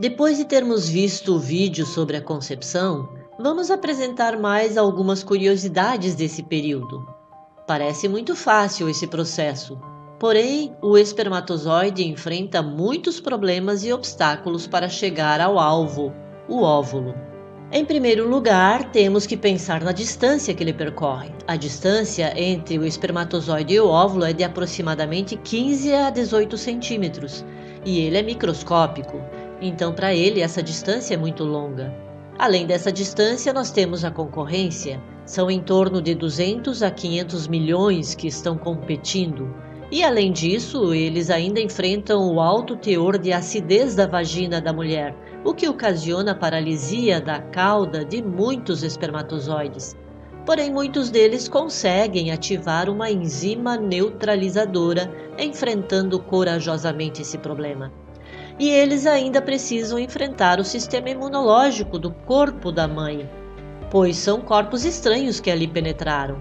Depois de termos visto o vídeo sobre a concepção, vamos apresentar mais algumas curiosidades desse período. Parece muito fácil esse processo, porém, o espermatozoide enfrenta muitos problemas e obstáculos para chegar ao alvo, o óvulo. Em primeiro lugar, temos que pensar na distância que ele percorre. A distância entre o espermatozoide e o óvulo é de aproximadamente 15 a 18 centímetros, e ele é microscópico, então para ele essa distância é muito longa. Além dessa distância, nós temos a concorrência. São em torno de 200 a 500 milhões que estão competindo. E além disso, eles ainda enfrentam o alto teor de acidez da vagina da mulher, o que ocasiona a paralisia da cauda de muitos espermatozoides. Porém, muitos deles conseguem ativar uma enzima neutralizadora, enfrentando corajosamente esse problema. E eles ainda precisam enfrentar o sistema imunológico do corpo da mãe, pois são corpos estranhos que ali penetraram.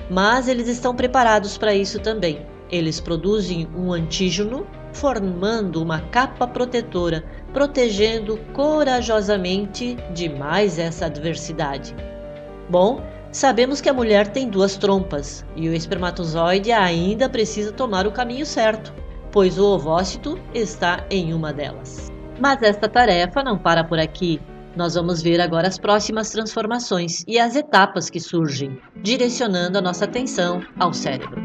Mas eles estão preparados para isso também. Eles produzem um antígeno, formando uma capa protetora, protegendo corajosamente de mais essa adversidade. Bom, sabemos que a mulher tem duas trompas e o espermatozoide ainda precisa tomar o caminho certo, pois o ovócito está em uma delas. Mas esta tarefa não para por aqui. Nós vamos ver agora as próximas transformações e as etapas que surgem, direcionando a nossa atenção ao cérebro.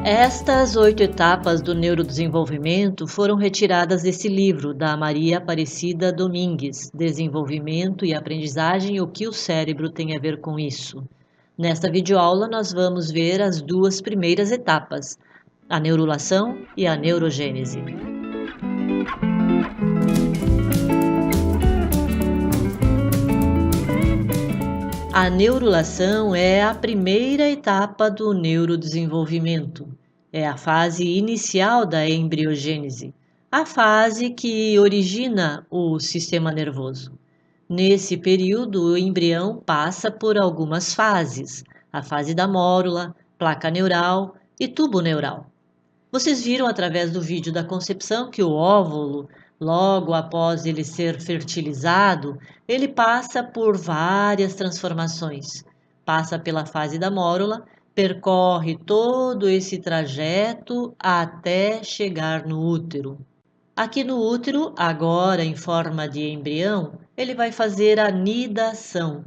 Estas 8 etapas do neurodesenvolvimento foram retiradas desse livro da Maria Aparecida Domingues, Desenvolvimento e Aprendizagem, o que o cérebro tem a ver com isso. Nesta videoaula nós vamos ver as duas primeiras etapas, a neurulação e a neurogênese. A neurulação é a primeira etapa do neurodesenvolvimento. É a fase inicial da embriogênese, a fase que origina o sistema nervoso. Nesse período, o embrião passa por algumas fases, a fase da mórula, placa neural e tubo neural. Vocês viram através do vídeo da concepção que o óvulo, logo após ele ser fertilizado, ele passa por várias transformações. Passa pela fase da mórula, percorre todo esse trajeto até chegar no útero. Aqui no útero, agora em forma de embrião, ele vai fazer a nidação,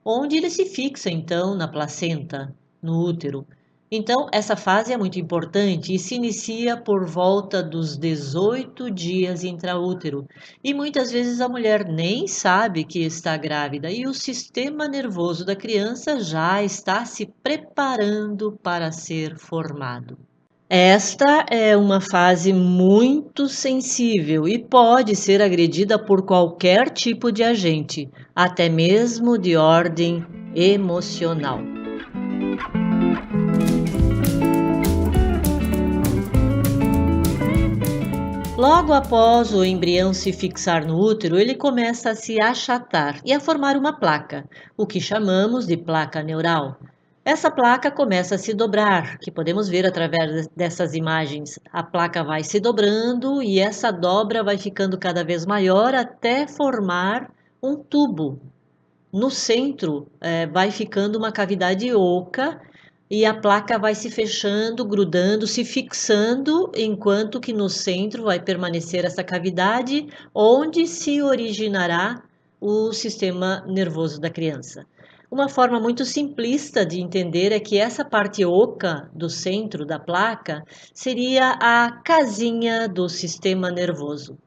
onde ele se fixa então na placenta, no útero. Então, essa fase é muito importante e se inicia por volta dos 18 dias intraútero. E muitas vezes a mulher nem sabe que está grávida e o sistema nervoso da criança já está se preparando para ser formado. Esta é uma fase muito sensível e pode ser agredida por qualquer tipo de agente, até mesmo de ordem emocional. Logo após o embrião se fixar no útero, ele começa a se achatar e a formar uma placa, o que chamamos de placa neural. Essa placa começa a se dobrar, que podemos ver através dessas imagens. A placa vai se dobrando e essa dobra vai ficando cada vez maior até formar um tubo. No centro vai ficando uma cavidade oca e a placa vai se fechando, grudando, se fixando, enquanto que no centro vai permanecer essa cavidade onde se originará o sistema nervoso da criança. Uma forma muito simplista de entender é que essa parte oca do centro da placa seria a casinha do sistema nervoso.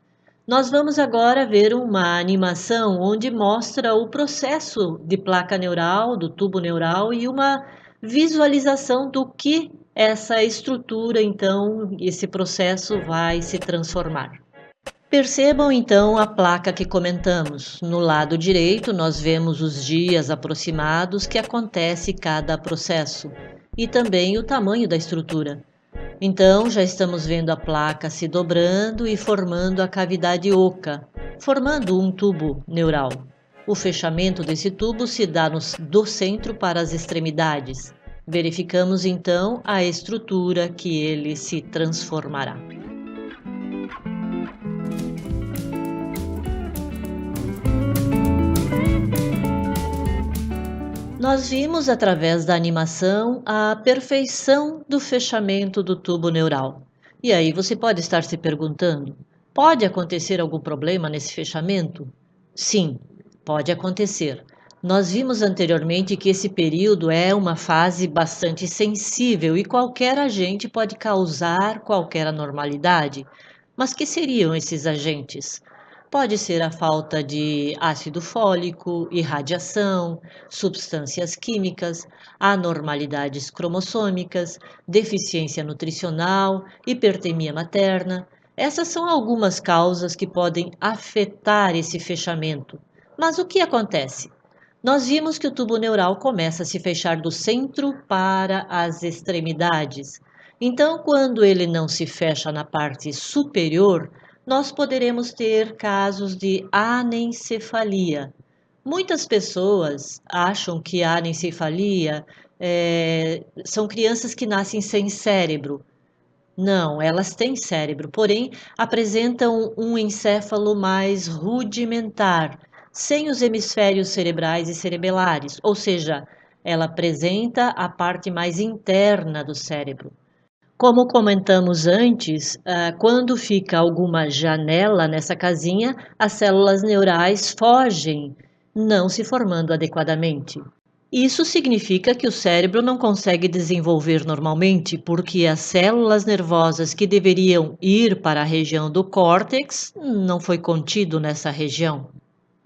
Nós vamos agora ver uma animação onde mostra o processo de placa neural, do tubo neural e uma visualização do que essa estrutura, então, esse processo vai se transformar. Percebam então a placa que comentamos. No lado direito nós vemos os dias aproximados que acontece cada processo e também o tamanho da estrutura. Então já estamos vendo a placa se dobrando e formando a cavidade oca, formando um tubo neural. O fechamento desse tubo se dá do centro para as extremidades. Verificamos então a estrutura que ele se transformará. Nós vimos através da animação a perfeição do fechamento do tubo neural. E aí você pode estar se perguntando: pode acontecer algum problema nesse fechamento? Sim, pode acontecer. Nós vimos anteriormente que esse período é uma fase bastante sensível e qualquer agente pode causar qualquer anormalidade. Mas que seriam esses agentes? Pode ser a falta de ácido fólico, irradiação, substâncias químicas, anormalidades cromossômicas, deficiência nutricional, hipertemia materna. Essas são algumas causas que podem afetar esse fechamento. Mas o que acontece? Nós vimos que o tubo neural começa a se fechar do centro para as extremidades. Então, quando ele não se fecha na parte superior, nós poderemos ter casos de anencefalia. Muitas pessoas acham que a anencefalia são crianças que nascem sem cérebro. Não, elas têm cérebro, porém apresentam um encéfalo mais rudimentar, sem os hemisférios cerebrais e cerebelares, ou seja, ela apresenta a parte mais interna do cérebro. Como comentamos antes, quando fica alguma janela nessa casinha, as células neurais fogem, não se formando adequadamente. Isso significa que o cérebro não consegue desenvolver normalmente, porque as células nervosas que deveriam ir para a região do córtex não foi contido nessa região.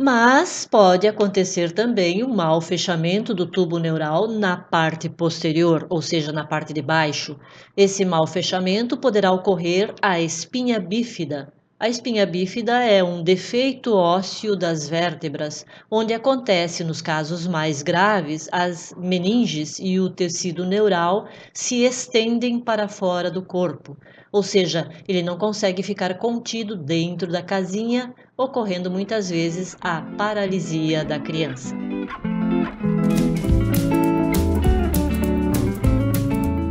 Mas pode acontecer também um mau fechamento do tubo neural na parte posterior, ou seja, na parte de baixo. Esse mau fechamento poderá ocorrer à espinha bífida. A espinha bífida é um defeito ósseo das vértebras, onde acontece, nos casos mais graves, as meninges e o tecido neural se estendem para fora do corpo. Ou seja, ele não consegue ficar contido dentro da casinha, ocorrendo muitas vezes a paralisia da criança.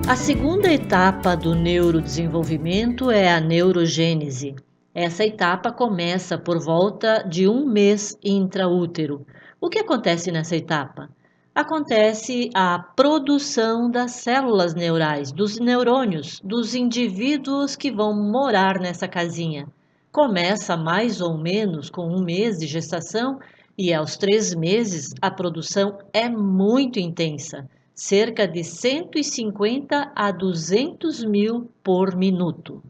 A segunda etapa do neurodesenvolvimento é a neurogênese. Essa etapa começa por volta de 1 mês intraútero. O que acontece nessa etapa? Acontece a produção das células neurais, dos neurônios, dos indivíduos que vão morar nessa casinha. Começa mais ou menos com 1 mês de gestação e aos 3 meses a produção é muito intensa, cerca de 150 a 200 mil por minuto.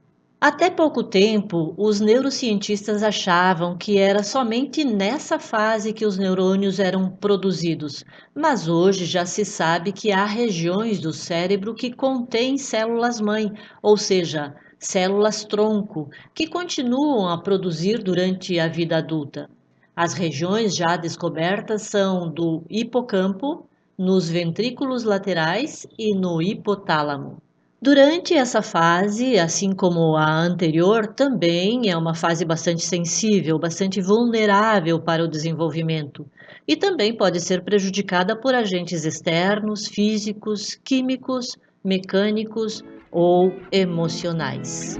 Até pouco tempo, os neurocientistas achavam que era somente nessa fase que os neurônios eram produzidos, mas hoje já se sabe que há regiões do cérebro que contêm células-mãe, ou seja, células-tronco, que continuam a produzir durante a vida adulta. As regiões já descobertas são do hipocampo, nos ventrículos laterais e no hipotálamo. Durante essa fase, assim como a anterior, também é uma fase bastante sensível, bastante vulnerável para o desenvolvimento e também pode ser prejudicada por agentes externos, físicos, químicos, mecânicos ou emocionais.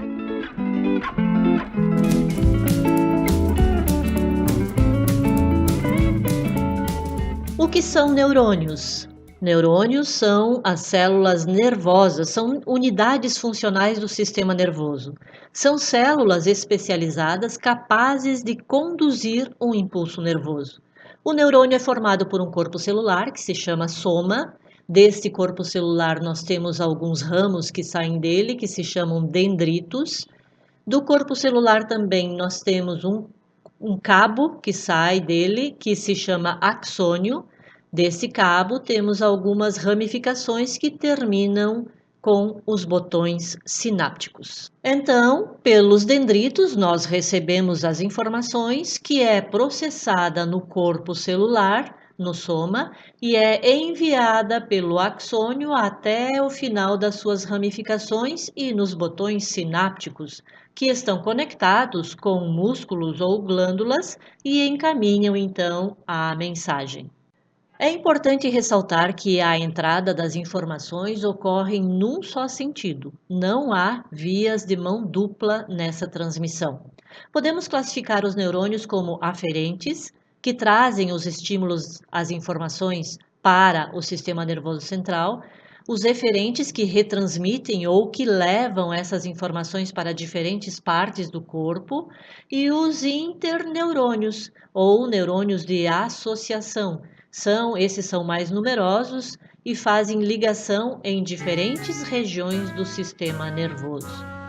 O que são neurônios? Neurônios são as células nervosas, são unidades funcionais do sistema nervoso. São células especializadas capazes de conduzir um impulso nervoso. O neurônio é formado por um corpo celular que se chama soma. Deste corpo celular nós temos alguns ramos que saem dele, que se chamam dendritos. Do corpo celular também nós temos um cabo que sai dele, que se chama axônio. Desse cabo temos algumas ramificações que terminam com os botões sinápticos. Então, pelos dendritos, nós recebemos as informações que é processada no corpo celular, no soma, e é enviada pelo axônio até o final das suas ramificações e nos botões sinápticos, que estão conectados com músculos ou glândulas e encaminham então a mensagem. É importante ressaltar que a entrada das informações ocorre num só sentido. Não há vias de mão dupla nessa transmissão. Podemos classificar os neurônios como aferentes, que trazem os estímulos, as informações para o sistema nervoso central, os eferentes, que retransmitem ou que levam essas informações para diferentes partes do corpo, e os interneurônios, ou neurônios de associação. Esses são mais numerosos e fazem ligação em diferentes regiões do sistema nervoso.